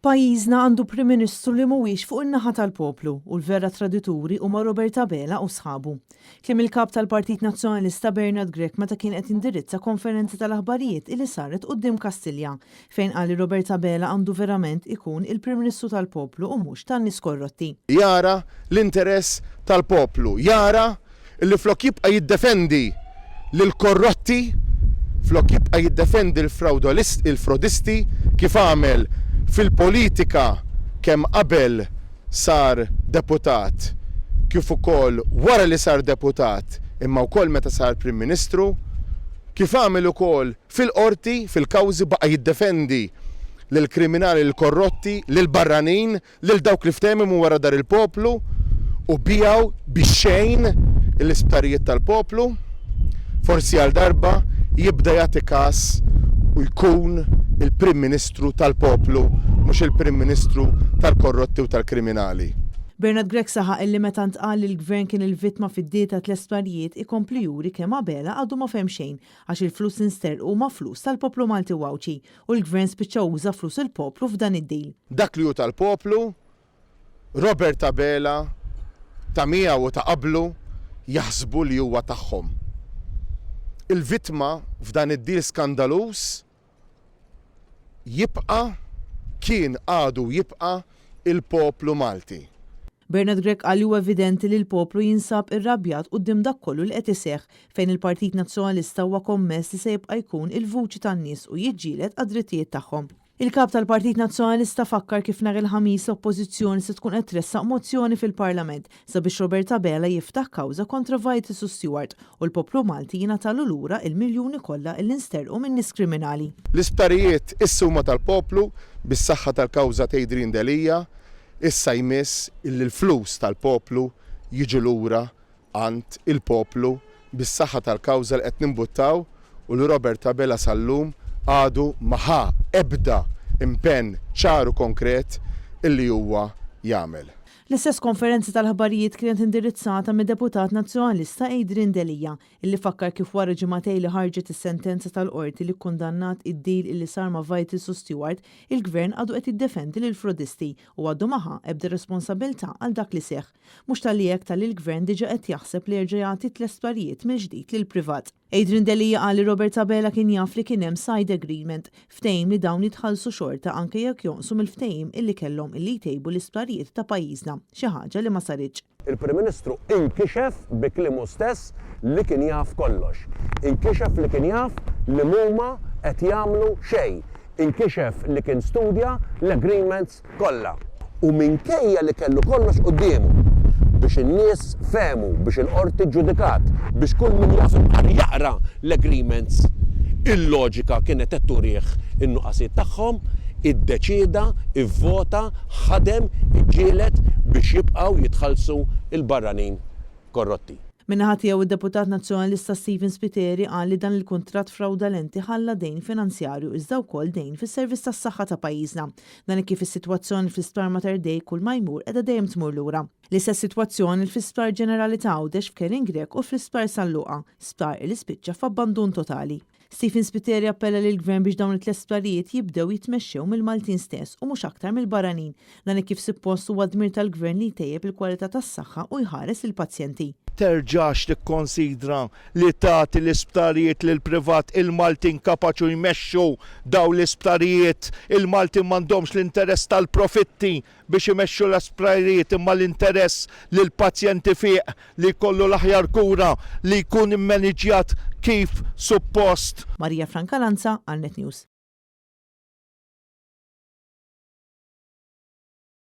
Pajjiżna għandu Prim Ministru li mhuwiex fuq in-naħa tal-poplu u l-vera tradituri huma Robert Abela u sħabu. Kliem il-kap tal-Partit Nazzjonalista Bernard Grech meta kien qed indirizza konferenza tal-aħbarijiet li saret quddiem Kastilja fejn qal li Robert Abela għandu verament ikun il-Prim Ministru tal-poplu u mhux tan-nies korrotti. Jara l-interess tal-poplu, jara li flok jibqa' jiddefendi lil korrotti, flok jibqa' jiddefendi l-frodisti kif għamel fil-politika kemm qabel sar deputat, kif ukoll wara li sar deputat, imma wkoll meta sar Prim Ministru, kif għamel ukoll fil-qorti, fil-kawżi baqa' jiddefendi lil kriminali l-korrotti, lil barranin, lil dawk li ftehmu wara dar il-poplu u bijaw bix-xejn l-isptarijiet tal-poplu, forsi għal darba jibda jagħti każ u jkun il-Prim Ministru tal-poplu, mhux il-Prim Ministru tal-korrotti u tal-kriminali. Bernard Grech saħaq illi meta ntqal li l-gvern kien il-vittma fid-dieta tal-esparijiet ikompli juri kemm Abela għadu ma fehem xejn għax il-flus insterqu ma flus tal-poplu Malti Wawċi u l-gvern spiċċa uża flus il-poplu f'dan id-dil. Dak li hu tal-poplu, Robert Abela ta' miegħu u ta' qablu jaħsbu li huwa tagħhom. Il-vittma f'dan id-dil skandalus kien għadu jibqa' il-poplu Malti. Bernard Grech qal huwa evidenti li l-poplu jinsab irrabjat quddiem dak kollu li qed iseħħ fejn il-Partit Nazzjonalista huwa kommess li se jibqa' jkun il-vuċi tan-nies u jiġġieled għad-drittijiet tagħhom. Il-kap tal-Partit Nazzjonalista fakkar kif nhar il-ħamis l-Oppożizzjoni se tkun qed tressaq mozzjoni fil-Parlament sabiex Robert Abela jiftaħ kawża kontra Vitus u Stewart u l-poplu Malti jingħatalu lura il-miljuni kollha li nsterqu minn nies kriminali. L-isptarijiet is-suma tal-poplu bis-saħħa tal-kawża ta' Idrin Delija issa jmiss il-flus tal-poplu jiġu lura għand il-poplu bis-saħħa tal-kawża li qed nimbuttaw u li Robert Abela sal-lum għadu maħa ebda impenn ċaru konkret illi huwa jagħmel. L-istess konferenza tal-ħabarijiet kienet indirizzata mid-deputat nazzjonalista Idrin Delija illi fakkar kif wara ġimagħtejn li ħarġet is-sentenza tal-qorti li kkundannat id-dil illi sar ma' Vitus u Stewart, il-gvern għadu qed jiddefendi lil frodisti u għadu maħa ebda responsabilità għal dak li seħħ. Mhux tal-jek tal-il-gvern diġà qed jaħseb li jerġa' jagħti l-esparijiet mill-ġdid lill-privat. Idrin Delija qal li Robert Abela kien jaf li kien hemm side agreement ftehim li dawn jitħallsu xorta anke jekk jonqsu mill-ftehim illi kellhom illi jtejbu l-isptarijiet ta' pajjiżna, xi ħaġa li ma saritx. Il-Prim Ministru inkixef bi kliemu stess li kien jaf kollox. Inkixef li kien jaf li huma qed jagħmlu xejn. Inkixef li kien studja l-agreements kollha. U minkejja li kellu kollox qudiemu biex in-nies fehmu, biex il-qorti ġudikat, biex kull min jasib għal jaqra l-agreements, il-loġika kienet qed turih in-nuqqasiet tagħhom, iddeċieda, ivvota, ħadem, iġġieled biex jibqgħu jitħallsu il-barranin korrotti. Min-naħa tiegħu id-Deputat Nazzjonalista Stephen Spiteri qal li dan il-kuntratt fraudolenti ħalla dejn finanzjarju iżda wkoll dejn fis-servizz tas-saħħa ta' pajjiżna. Dan kif is-sitwazzjoni fl-Isptar Mater Dei kull ma jmur qiegħda dejjem tmur lura. L-istess sitwazzjoni fl-Isptar Ġenerali ta' Għawdex f'Kering Grech u fl-Isptar San Luqa, sptar li spiċċa f'abbandun totali. Stephen Spiteri appella lil gvern biex dawn it-tliet sptarijiet jibdew jitmexxew mill-Maltin stess u mhux aktar mill-barranin. Dan kif suppost huwa dmir tal-gvern li jtejjeb il-kwalità tas-saħħa u jħares il-pazjenti. Terġax tikkonsidra li tagħti l-isptarijiet lil privat il-Maltin kapaċu jmexxu daw l-isptarijiet, il-Maltin m'għandhomx l-interess tal-profitti biex imexxu l-isptarijiet imma l-interess lil pazjenti fih li jkollu l-aħjar kura li jkun immaniġjat kif suppost. Marija Franca Lanza, għal Net News.